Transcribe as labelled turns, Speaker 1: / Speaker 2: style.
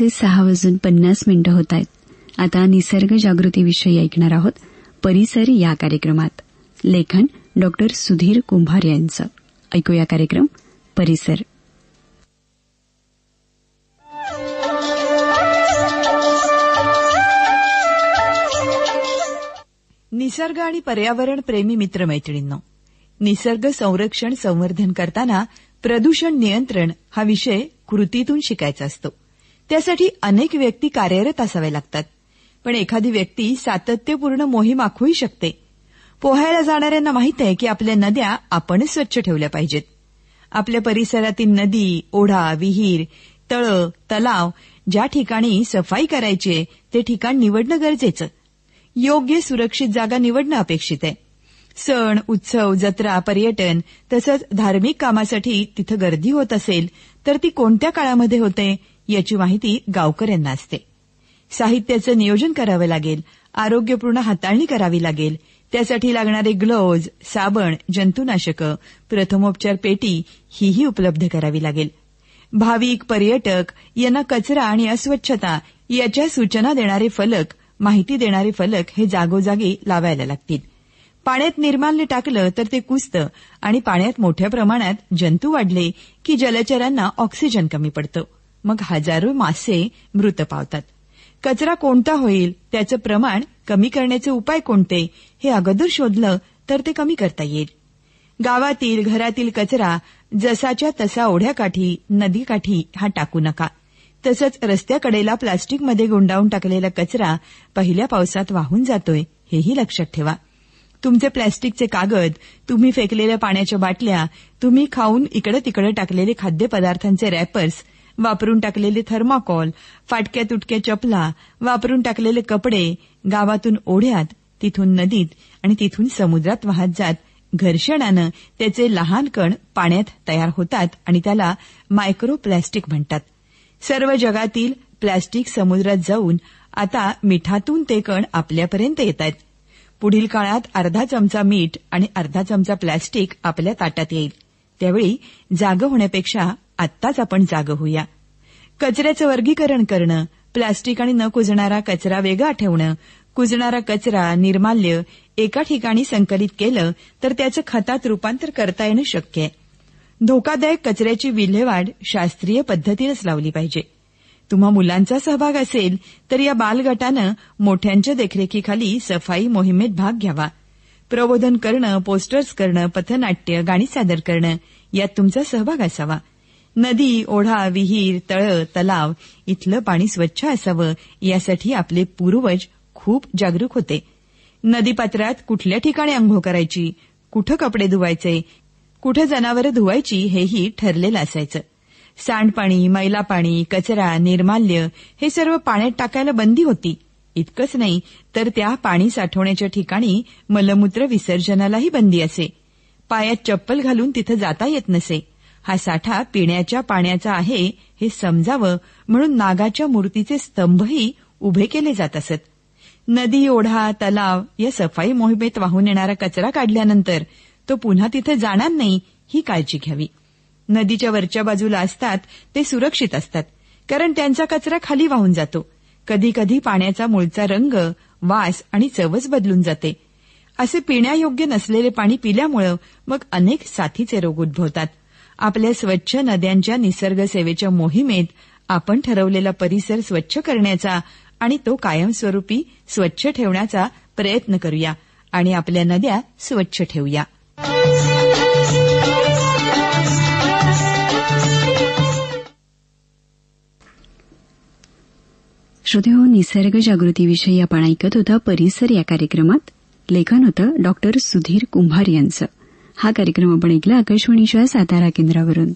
Speaker 1: दुपारचे 6:50 होत आहेत. आता निसर्ग जागृतीविषयी ऐकणार आहोत. परिसर या कार्यक्रमात लेखन डॉक्टर सुधीर कुंभार यांचं. ऐकूया कार्यक्रम परिसर.
Speaker 2: निसर्ग आणि पर्यावरण प्रेमी मित्रमैत्रिणींनो, निसर्ग संरक्षण संवर्धन करताना प्रदूषण नियंत्रण हा विषय कृतीतून शिकायचा असतो. त्यासाठी अनेक व्यक्ती कार्यरत असाव्या लागतात. पण एखादी व्यक्ती सातत्यपूर्ण मोहीम आखूही शकते. पोहायला जाणाऱ्यांना माहित आहे की आपल्या नद्या आपणच स्वच्छ ठेवल्या पाहिजेत. आपल्या परिसरातील नदी, ओढा, विहीर, तळं, तलाव ज्या ठिकाणी सफाई करायची ते ठिकाण निवडणं गरजेचं. योग्य सुरक्षित जागा निवडणं अपेक्षित आहे. सण, उत्सव, जत्रा, पर्यटन तसंच धार्मिक कामासाठी तिथं गर्दी होत असेल तर ती कोणत्या काळामध्ये होते याची माहिती गावकऱ्यांना असते. साहित्याचं नियोजन करावं लागेल, आरोग्यपूर्ण हाताळणी करावी लागेल. त्यासाठी लागणारे ग्लोव्ज, साबण, जंतुनाशकं, प्रथमोपचार पेटी हीही उपलब्ध करावी लागेल. भाविक, पर्यटक यांना कचरा आणि अस्वच्छता याच्या सूचना देणारे फलक, माहिती देणारे फलक हे जागोजागी लावायला लागतील. पाण्यात निर्माल्य टाकलं तर ते कुजतं आणि पाण्यात मोठ्या प्रमाणात जंतू वाढले की जलचरांना ऑक्सिजन कमी पडतं. मग हजारो मासे मृत पावतात. कचरा कोणता होईल, त्याचं प्रमाण कमी करण्याचे उपाय कोणते हे अगोदर शोधलं तर ते कमी करता येईल. गावातील, घरातील कचरा जसाच्या तसा ओढ्याकाठी, नदीकाठी हा टाकू नका. तसंच रस्त्याकडेला प्लास्टिकमध्ये गुंडाळून टाकलेला कचरा पहिल्या पावसात वाहून जातोय हेही लक्षात ठेवा. तुमचे प्लास्टिकचे कागद, तुम्ही फेकलेल्या पाण्याच्या बाटल्या, तुम्ही खाऊन इकडे तिकडे टाकलेले खाद्यपदार्थांचे रॅपर्स, वापरून टाकलेले थर्माकॉल, फाटक्या तुटक्या चपला, वापरून टाकलेले कपडे गावातून ओढ्यात, तिथून नदीत आणि तिथून समुद्रात वाहत जात घर्षणानं त्याचे लहान कण पाण्यात तयार होतात आणि त्याला मायक्रोप्लास्टिक म्हणतात. सर्व जगातील प्लास्टिक समुद्रात जाऊन आता मिठातून ते कण आपल्यापर्यंत येत आहेत. पुढील काळात अर्धा चमचा मीठ आणि अर्धा चमचा प्लास्टिक आपल्या ताटात येईल. त्यावेळी जागं होण्यापेक्षा आत्ताच आपण जागं होऊया. कचऱ्याचं वर्गीकरण करणं, प्लास्टिक आणि न कुजणारा कचरा वेगळा ठेवणं, कुजणारा कचरा, निर्माल्य एका ठिकाणी संकलित केलं तर त्याचं खतात रूपांतर करता येणं शक्य आहे. धोकादायक कचऱ्याची विल्हेवाट शास्त्रीय पद्धतीनंच लावली पाहिजे. तुम्हा मुलांचा सहभाग असेल तर या बालगटानं मोठ्यांच्या देखरेखीखाली सफाई मोहिमेत भाग घ्यावा. प्रबोधन करणं, पोस्टर्स करणं, पथनाट्य, गाणी सादर करणं यात तुमचा सहभाग असावा. नदी, ओढा, विहीर, तळं, तलाव इथलं पाणी स्वच्छ असावं यासाठी आपले पूर्वज खूप जागरूक होते. नदीपात्रात कुठल्या ठिकाणी अंघोळ करायची, कुठं कपडे धुवायचे, कुठं जनावरं धुवायची हेही ठरलेलं असायचं. सांडपाणी, मैला पाणी, कचरा, निर्माल्य हे सर्व पाण्यात टाकायला बंदी होती. इतकंच नाही तर त्या पाणी साठवण्याच्या ठिकाणी मलमूत्र विसर्जनालाही बंदी असे. पायात चप्पल घालून तिथं जाता येत नसे. हा साठा पिण्याच्या पाण्याचा आहे हे समजावं म्हणून नागाच्या मूर्तीचे स्तंभही उभे केले जात असत. नदी, ओढा, तलाव या सफाई मोहिमेत वाहून येणारा कचरा काढल्यानंतर तो पुन्हा तिथे जाणार नाही ही काळजी घ्यावी. नदीच्या वरच्या बाजूला असतात ते सुरक्षित असतात कारण त्यांचा कचरा खाली वाहून जातो. कधी कधी पाण्याचा मूळचा रंग, वास आणि चवच बदलून जाते. असे पिण्यायोग्य नसलेले पाणी पिल्यामुळे मग अनेक साथीचे रोग उद्भवतात. आपल्या स्वच्छ नद्यांच्या निसर्ग सेवेच्या मोहिमेत आपण ठरवलेला परिसर स्वच्छ करण्याचा आणि तो कायमस्वरूपी स्वच्छ ठेवण्याचा प्रयत्न करूया आणि आपल्या नद्या स्वच्छ ठेवूया.
Speaker 1: श्रोतेहो, निसर्ग जागृतीविषयी आपण ऐकत होता परिसर या कार्यक्रमात. लेखन होतं डॉक्टर सुधीर कुंभार यांचं. हा कार्यक्रम आपण ऐकला आकाशवाणीच्या सातारा केंद्रावरून.